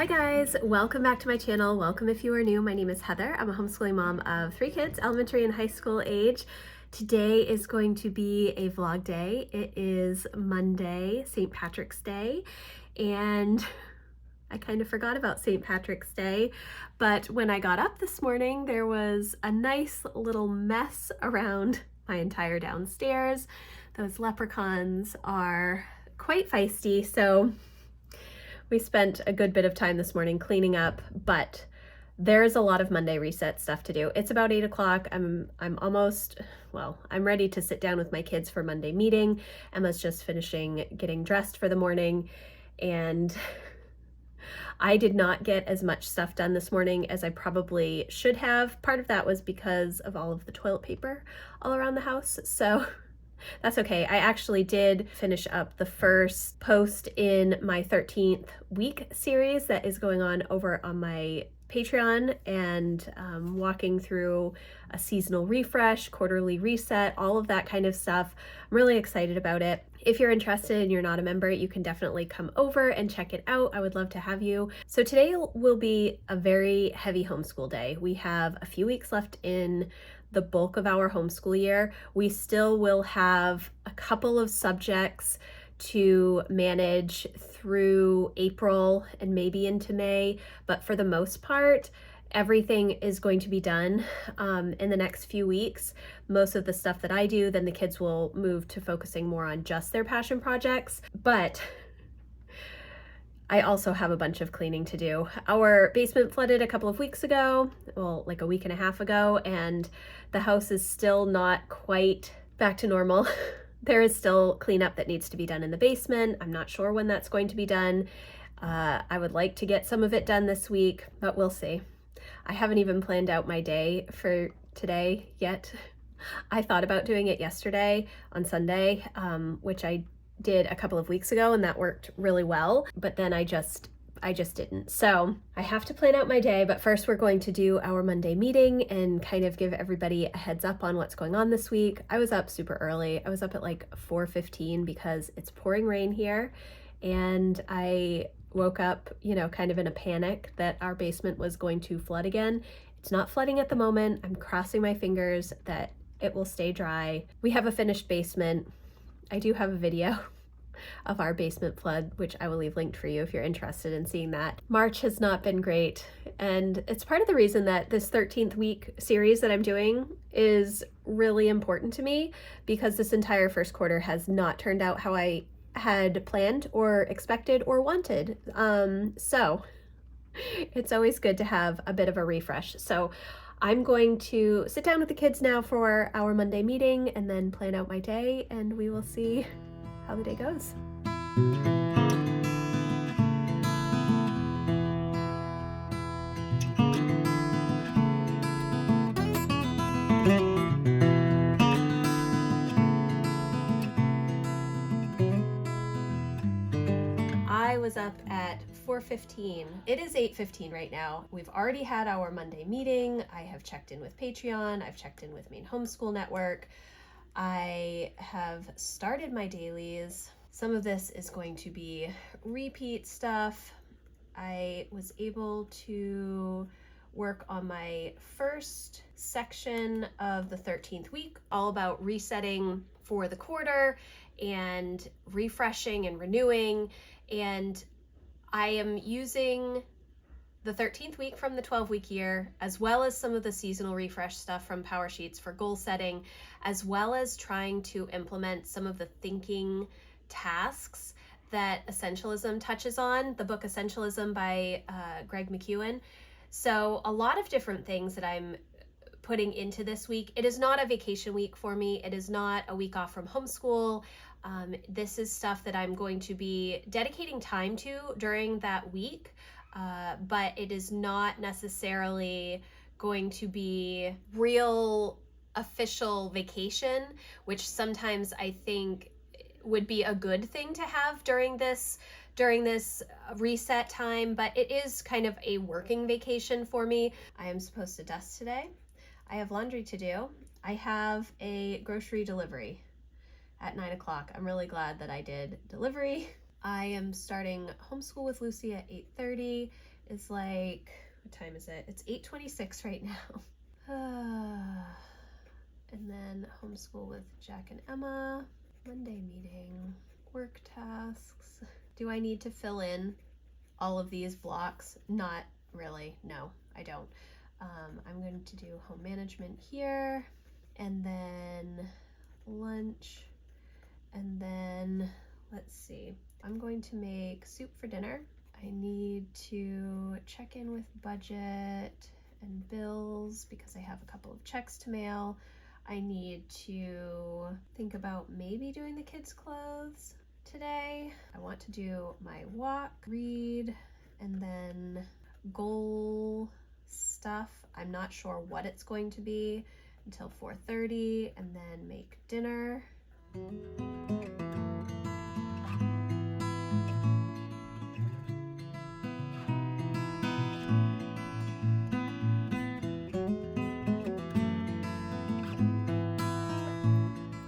Hi guys, welcome back to my channel. Welcome if you are new. My name is Heather. I'm a homeschooling mom of 3 kids, elementary and high school age. Today is going to be a vlog day. It is Monday, St. Patrick's Day, and I kind of forgot about St. Patrick's Day, but when I got up this morning, there was a nice little mess around my entire downstairs. Those leprechauns are quite feisty, so we spent a good bit of time this morning cleaning up, but there's a lot of Monday reset stuff to do. It's about 8 o'clock. I'm ready to sit down with my kids for Monday meeting. Emma's just finishing getting dressed for the morning, and I did not get as much stuff done this morning as I probably should have. Part of that was because of all of the toilet paper all around the house, so that's okay. I actually did finish up the first post in my 13th week series that is going on over on my Patreon, and walking through a seasonal refresh, quarterly reset, all of that kind of stuff. I'm really excited about it. If you're interested and you're not a member, you can definitely come over and check it out. I would love to have you. So today will be a very heavy homeschool day. We have a few weeks left in the bulk of our homeschool year. We still will have a couple of subjects to manage through April and maybe into May, but for the most part, everything is going to be done in the next few weeks. Most of the stuff that I do, then the kids will move to focusing more on just their passion projects, but I also have a bunch of cleaning to do. Our basement flooded a couple of weeks ago, well, like a week and a half ago, and the house is still not quite back to normal. There is still cleanup that needs to be done in the basement. I'm not sure when that's going to be done. I would like to get some of it done this week, but we'll see. I haven't even planned out my day for today yet. I thought about doing it yesterday on Sunday, which I did a couple of weeks ago, and that worked really well, but then I just didn't. So I have to plan out my day, but first we're going to do our Monday meeting and kind of give everybody a heads up on what's going on this week. I was up super early. I was up at like 4:15 because it's pouring rain here, and I woke up, kind of in a panic that our basement was going to flood again. It's not flooding at the moment. I'm crossing my fingers that it will stay dry. We have a finished basement. I do have a video of our basement flood, which I will leave linked for you if you're interested in seeing that. March has not been great, and it's part of the reason that this 13th week series that I'm doing is really important to me, because this entire first quarter has not turned out how I had planned or expected or wanted. So it's always good to have a bit of a refresh. So I'm going to sit down with the kids now for our Monday meeting and then plan out my day, and we will see how the day goes. I was up at 4:15. It is 8:15 right now. We've already had our Monday meeting. I have checked in with Patreon. I've checked in with Maine Homeschool Network. I have started my dailies. Some of this is going to be repeat stuff. I was able to work on my first section of the 13th week, all about resetting for the quarter and refreshing and renewing. And I am using the 13th week from the 12-week year, as well as some of the seasonal refresh stuff from Power Sheets for goal setting, as well as trying to implement some of the thinking tasks that Essentialism touches on, the book Essentialism by Greg McKeown. So a lot of different things that I'm putting into this week. It is not a vacation week for me. It is not a week off from homeschool. This is stuff that I'm going to be dedicating time to during that week, but it is not necessarily going to be real official vacation, which sometimes I think would be a good thing to have during this reset time, but it is kind of a working vacation for me. I am supposed to dust today. I have laundry to do. I have a grocery delivery at 9 o'clock. I'm really glad that I did delivery. I am starting homeschool with Lucy at 8:30. is like, what time is it? It's 8:26 right now. And then homeschool with Jack and Emma, Monday meeting, work tasks. Do I need to fill in all of these blocks? Not really, no, I don't. I'm going to do home management here, and then lunch, and then let's see, I'm going to make soup for dinner. I need to check in with budget and bills because I have a couple of checks to mail. I need to think about maybe doing the kids' clothes today. I want to do my walk, read, and then goal stuff. I'm not sure what it's going to be until 4:30, and then make dinner.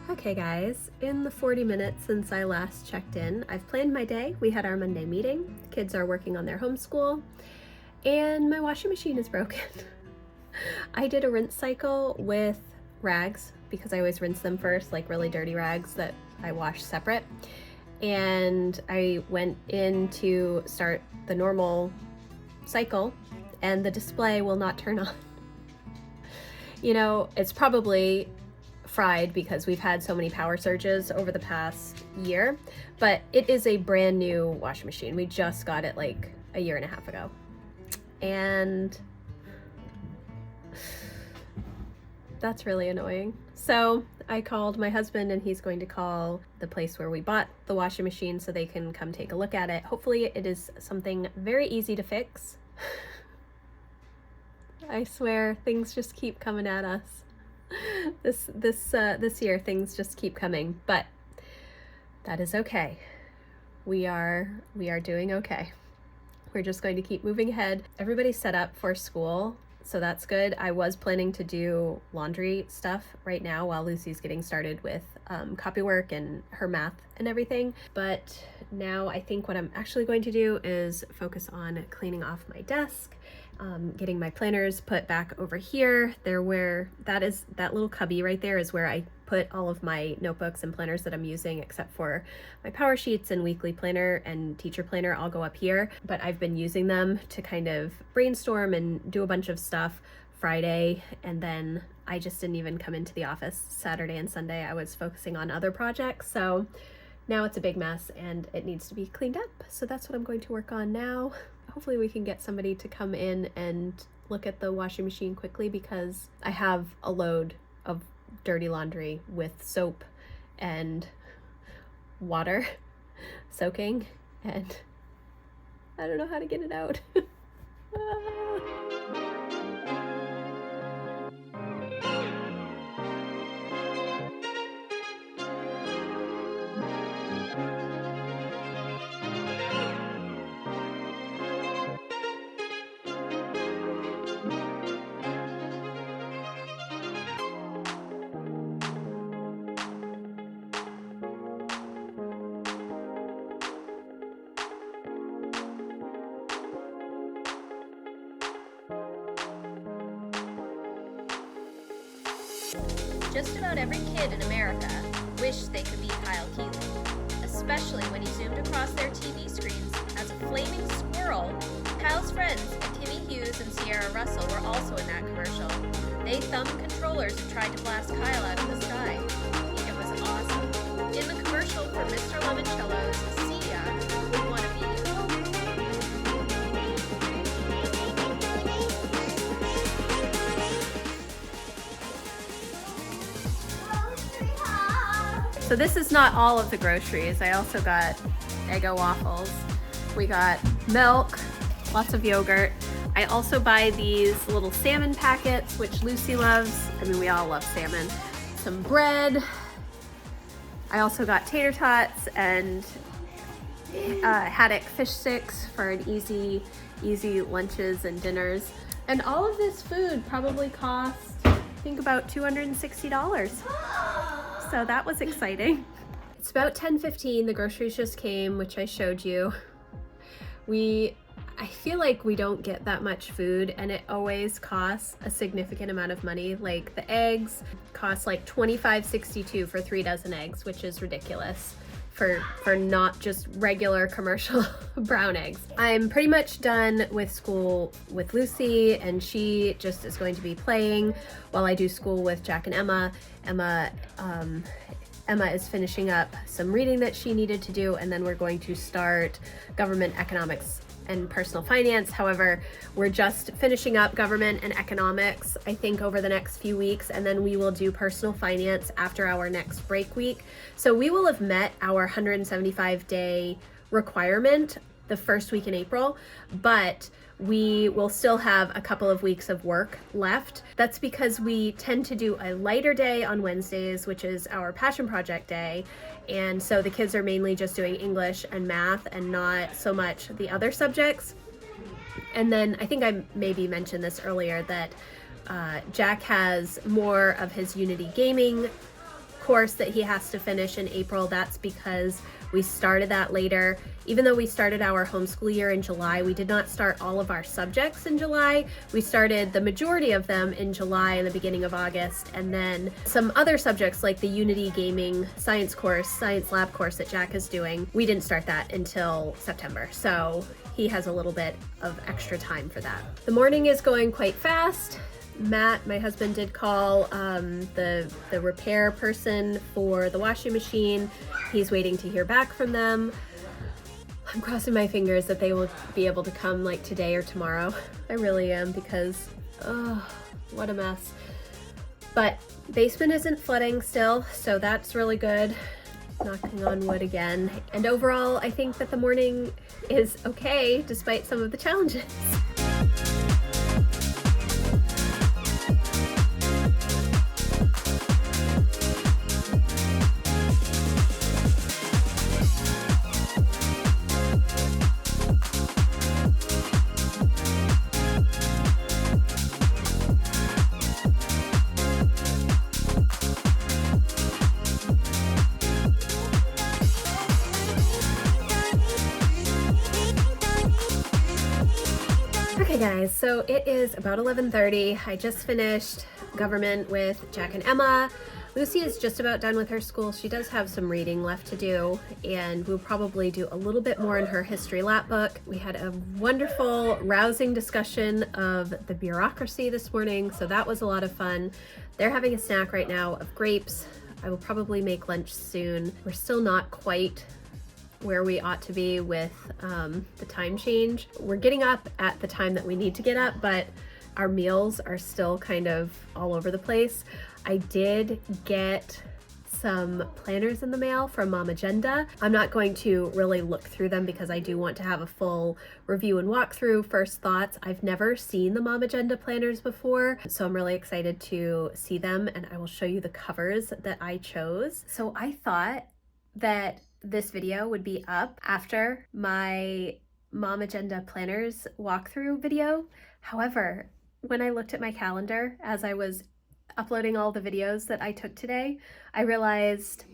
Okay guys, in the 40 minutes since I last checked in, I've planned my day. We had our Monday meeting. The kids are working on their homeschool, and my washing machine is broken. I did a rinse cycle with rags because I always rinse them first, like really dirty rags that I wash separate. And I went in to start the normal cycle and the display will not turn on. You know, it's probably fried because we've had so many power surges over the past year, but it is a brand new washing machine. We just got it like a year and a half ago. And that's really annoying. So I called my husband and he's going to call the place where we bought the washing machine so they can come take a look at it. Hopefully it is something very easy to fix. I swear things just keep coming at us. This year things just keep coming, but that is okay. We are doing okay. We're just going to keep moving ahead. Everybody's set up for school, so that's good. I was planning to do laundry stuff right now while Lucy's getting started with copywork and her math and everything, but now I think what I'm actually going to do is focus on cleaning off my desk, getting my planners put back over here. They're where that little cubby right there is where I put all of my notebooks and planners that I'm using, except for my power sheets and weekly planner and teacher planner all go up here. But I've been using them to kind of brainstorm and do a bunch of stuff Friday, and then I just didn't even come into the office Saturday and Sunday. I was focusing on other projects, so now it's a big mess and it needs to be cleaned up. So that's what I'm going to work on now. Hopefully we can get somebody to come in and look at the washing machine quickly, because I have a load of dirty laundry with soap and water soaking, and I don't know how to get it out. Just about every kid in America wished they could be Kyle Keeling, especially when he zoomed across their TV screens as a flaming squirrel. Kyle's friends, Timmy Hughes and Sierra Russell, were also in that commercial. They thumbed controllers and tried to blast Kyle out of the sky. It was awesome. In the commercial for Mr. Lemoncello's Sia Would Wanna Be You. So this is not all of the groceries. I also got Eggo waffles. We got milk, lots of yogurt. I also buy these little salmon packets, which Lucy loves. I mean, we all love salmon. Some bread. I also got tater tots and haddock fish sticks for an easy lunches and dinners. And all of this food probably cost, I think, about $260. So that was exciting. It's about 10:15. The groceries just came, which I showed you. We I feel like we don't get that much food, and it always costs a significant amount of money. Like the eggs cost like $25.62 for 3 dozen eggs, which is ridiculous for not just regular commercial brown eggs. I'm pretty much done with school with Lucy, and she just is going to be playing while I do school with Jack and Emma. Emma is finishing up some reading that she needed to do, and then we're going to start government economics and personal finance. However, we're just finishing up government and economics, I think, over the next few weeks, and then we will do personal finance after our next break week. So we will have met our 175-day requirement the first week in April, but we will still have a couple of weeks of work left. That's because we tend to do a lighter day on Wednesdays, which is our passion project day. And so the kids are mainly just doing English and math and not so much the other subjects. And then I think I maybe mentioned this earlier that Jack has more of his Unity gaming course that he has to finish in April. That's because we started that later. Even though we started our homeschool year in July, we did not start all of our subjects in July. We started the majority of them in July and the beginning of August, and then some other subjects like the Unity gaming science lab course that Jack is doing, we didn't start that until September. So he has a little bit of extra time for that. The morning is going quite fast. Matt, my husband, did call the repair person for the washing machine. He's waiting to hear back from them. I'm crossing my fingers that they will be able to come like today or tomorrow. I really am, because what a mess. But basement isn't flooding still, so that's really good. Knocking on wood again. And overall, I think that the morning is okay despite some of the challenges. Okay guys, so it is about 11:30. I just finished government with Jack and Emma. Lucy is just about done with her school. She does have some reading left to do, and we'll probably do a little bit more in her history lap book. We had a wonderful, rousing discussion of the bureaucracy this morning, so that was a lot of fun. They're having a snack right now of grapes. I will probably make lunch soon. We're still not quite where we ought to be with the time change. We're getting up at the time that we need to get up, but our meals are still kind of all over the place. I did get some planners in the mail from Mom Agenda. I'm not going to really look through them because I do want to have a full review and walkthrough. First thoughts, I've never seen the Mom Agenda planners before, so I'm really excited to see them, and I will show you the covers that I chose. So I thought that this video would be up after my Mom Agenda planners walkthrough video. However, when I looked at my calendar as I was uploading all the videos that I took today, I realized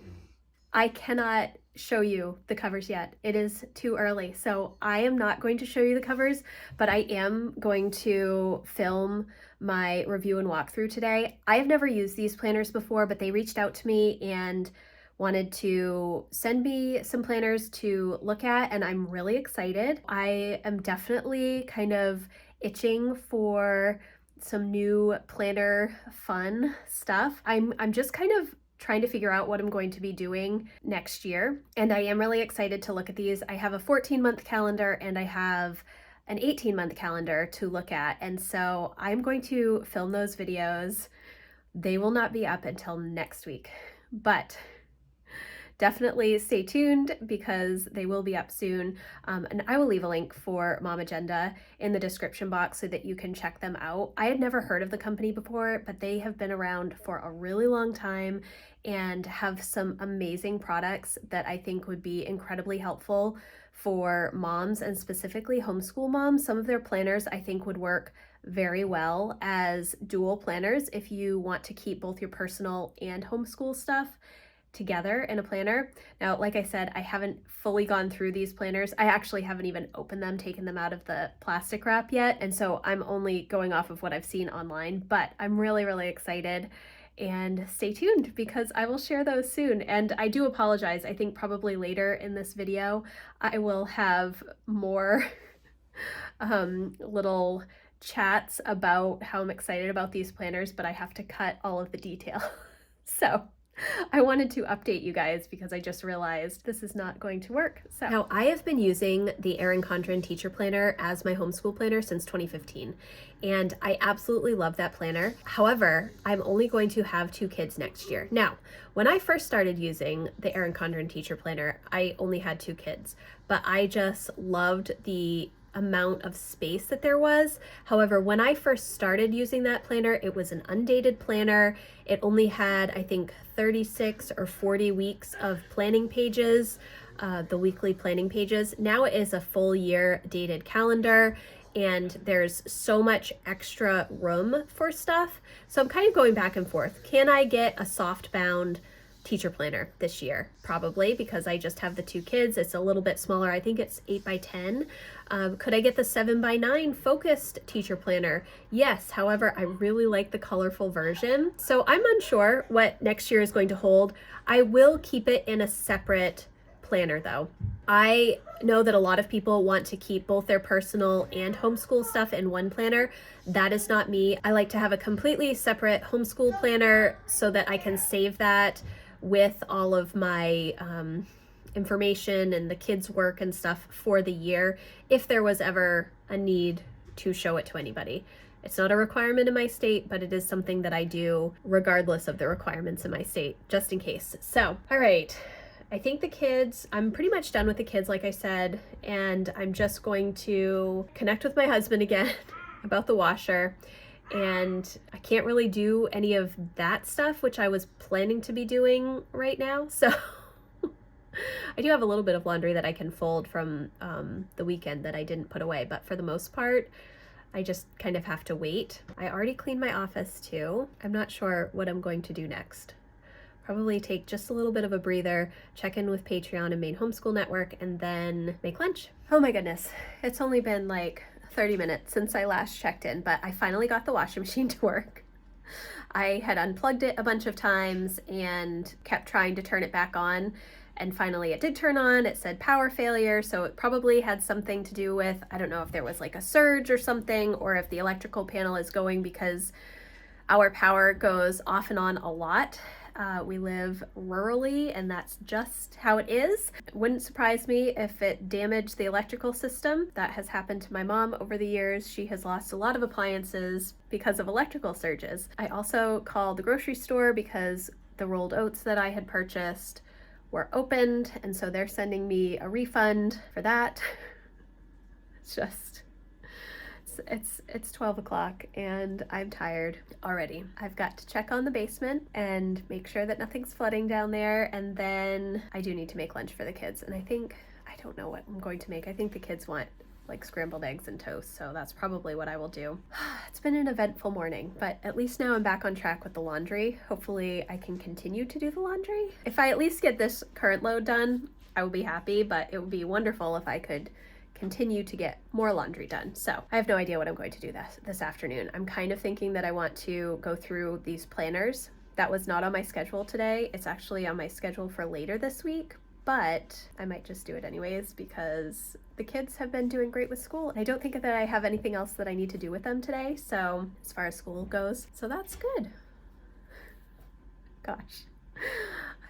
I cannot show you the covers yet. It is too early. So I am not going to show you the covers, but I am going to film my review and walkthrough today. I have never used these planners before, but they reached out to me and wanted to send me some planners to look at, and I'm really excited. I am definitely kind of itching for some new planner fun stuff. I'm just kind of trying to figure out what I'm going to be doing next year, and I am really excited to look at these. I have a 14-month calendar and I have an 18-month calendar to look at, and so I'm going to film those videos. They will not be up until next week, but definitely stay tuned because they will be up soon. And I will leave a link for Mom Agenda in the description box so that you can check them out. I had never heard of the company before, but they have been around for a really long time and have some amazing products that I think would be incredibly helpful for moms, and specifically homeschool moms. Some of their planners I think would work very well as dual planners if you want to keep both your personal and homeschool stuff together in a planner. Now, like I said, I haven't fully gone through these planners. I actually haven't even opened them, taken them out of the plastic wrap yet. And so I'm only going off of what I've seen online, but I'm really, really excited. And stay tuned because I will share those soon. And I do apologize. I think probably later in this video, I will have more little chats about how I'm excited about these planners, but I have to cut all of the detail. So I wanted to update you guys because I just realized this is not going to work. So now I have been using the Erin Condren Teacher Planner as my homeschool planner since 2015, and I absolutely love that planner. However, I'm only going to have 2 kids next year. Now, when I first started using the Erin Condren Teacher Planner, I only had 2 kids, but I just loved the amount of space that there was. However, when I first started using that planner, it was an undated planner. It only had, I think, 36 or 40 weeks of planning pages, the weekly planning pages. Now it is a full year dated calendar, and there's so much extra room for stuff. So I'm kind of going back and forth. Can I get a soft bound teacher planner this year? Probably, because I just have the 2 kids. It's a little bit smaller. I think it's 8 by 10. Could I get the 7 by 9 focused teacher planner? Yes. However, I really like the colorful version. So I'm unsure what next year is going to hold. I will keep it in a separate planner though. I know that a lot of people want to keep both their personal and homeschool stuff in one planner. That is not me. I like to have a completely separate homeschool planner so that I can save that with all of my information and the kids' work and stuff for the year if there was ever a need to show it to anybody. It's not a requirement in my state, but it is something that I do regardless of the requirements in my state, just in case. So, all right. I think the kids, I'm pretty much done with the kids, like I said, and I'm just going to connect with my husband again about the washer. And I can't really do any of that stuff, which I was planning to be doing right now. So I do have a little bit of laundry that I can fold from the weekend that I didn't put away, but for the most part, I just kind of have to wait. I already cleaned my office too. I'm not sure what I'm going to do next. Probably take just a little bit of a breather, check in with Patreon and Maine Homeschool Network, and then make lunch. Oh my goodness, it's only been like 30 minutes since I last checked in, but I finally got the washing machine to work. I had unplugged it a bunch of times and kept trying to turn it back on, and finally it did turn on. It said power failure, so it probably had something to do with, I don't know if there was like a surge or something, or if the electrical panel is going, because our power goes off and on a lot. We live rurally, and that's just how it is. It wouldn't surprise me if it damaged the electrical system. That has happened to my mom over the years. She has lost a lot of appliances because of electrical surges. I also called the grocery store because the rolled oats that I had purchased were opened, and so they're sending me a refund for that. It's just, it's 12 o'clock and I'm tired already. I've got to check on the basement and make sure that nothing's flooding down there, and then I do need to make lunch for the kids, and I don't know what I'm going to make. I think the kids want like scrambled eggs and toast, so that's probably what I will do. It's been an eventful morning, but at least now I'm back on track with the laundry. Hopefully I can continue to do the laundry. If I at least get this current load done, I will be happy, but it would be wonderful if I could continue to get more laundry done. So I have no idea what I'm going to do this afternoon. I'm kind of thinking that I want to go through these planners. That was not on my schedule today. It's actually on my schedule for later this week, but I might just do it anyways because the kids have been doing great with school. I don't think that I have anything else that I need to do with them today, so as far as school goes, so that's good. Gosh,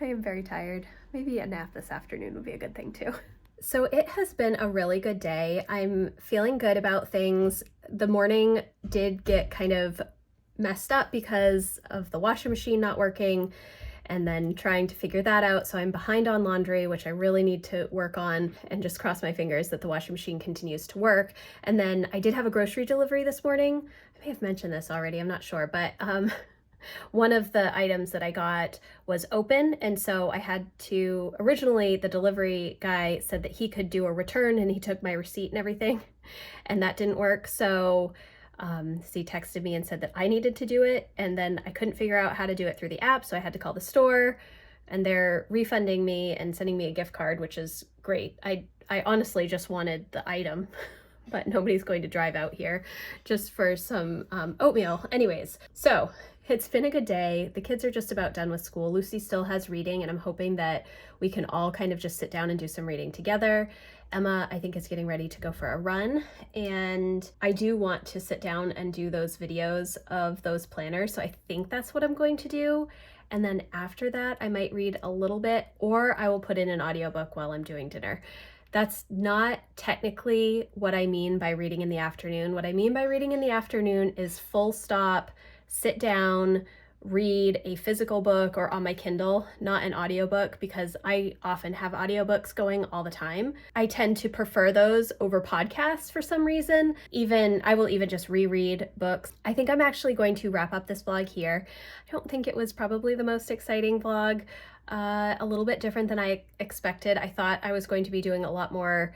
I am very tired. Maybe a nap this afternoon would be a good thing too. So it has been a really good day. I'm feeling good about things. The morning did get kind of messed up because of the washing machine not working and then trying to figure that out. So I'm behind on laundry, which I really need to work on, and just cross my fingers that the washing machine continues to work. And then I did have a grocery delivery this morning. I may have mentioned this already, I'm not sure, but one of the items that I got was open, and so I had to, originally the delivery guy said that he could do a return and he took my receipt and everything, and that didn't work. So he texted me and said that I needed to do it, and then I couldn't figure out how to do it through the app, so I had to call the store and they're refunding me and sending me a gift card, which is great. I honestly just wanted the item, but nobody's going to drive out here just for some oatmeal. Anyways, so it's been a good day. The kids are just about done with school. Lucy still has reading, and I'm hoping that we can all kind of just sit down and do some reading together. Emma, I think, is getting ready to go for a run, and I do want to sit down and do those videos of those planners, so I think that's what I'm going to do. And then after that, I might read a little bit, or I will put in an audiobook while I'm doing dinner. That's not technically what I mean by reading in the afternoon. What I mean by reading in the afternoon is full stop, sit down, read a physical book or on my Kindle, not an audiobook, because I often have audiobooks going all the time. I tend to prefer those over podcasts for some reason. I will even just reread books. I think I'm actually going to wrap up this vlog here. I don't think it was probably the most exciting vlog. A little bit different than I expected. I thought I was going to be doing a lot more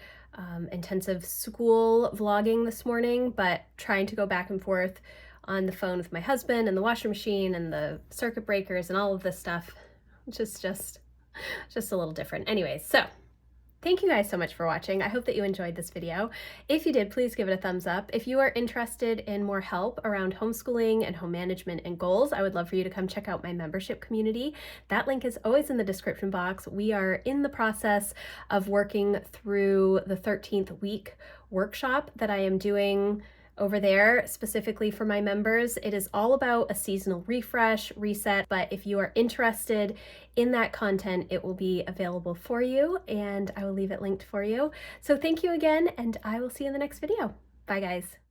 intensive school vlogging this morning, but trying to go back and forth on the phone with my husband and the washing machine and the circuit breakers and all of this stuff, just a little different. Anyways, so thank you guys so much for watching. I hope that you enjoyed this video. If you did, please give it a thumbs up. If you are interested in more help around homeschooling and home management and goals, I would love for you to come check out my membership community. That link is always in the description box. We are in the process of working through the 13th week workshop that I am doing over there specifically for my members. It is all about a seasonal refresh, reset, but if you are interested in that content, it will be available for you, and I will leave it linked for you. So thank you again, and I will see you in the next video. Bye guys.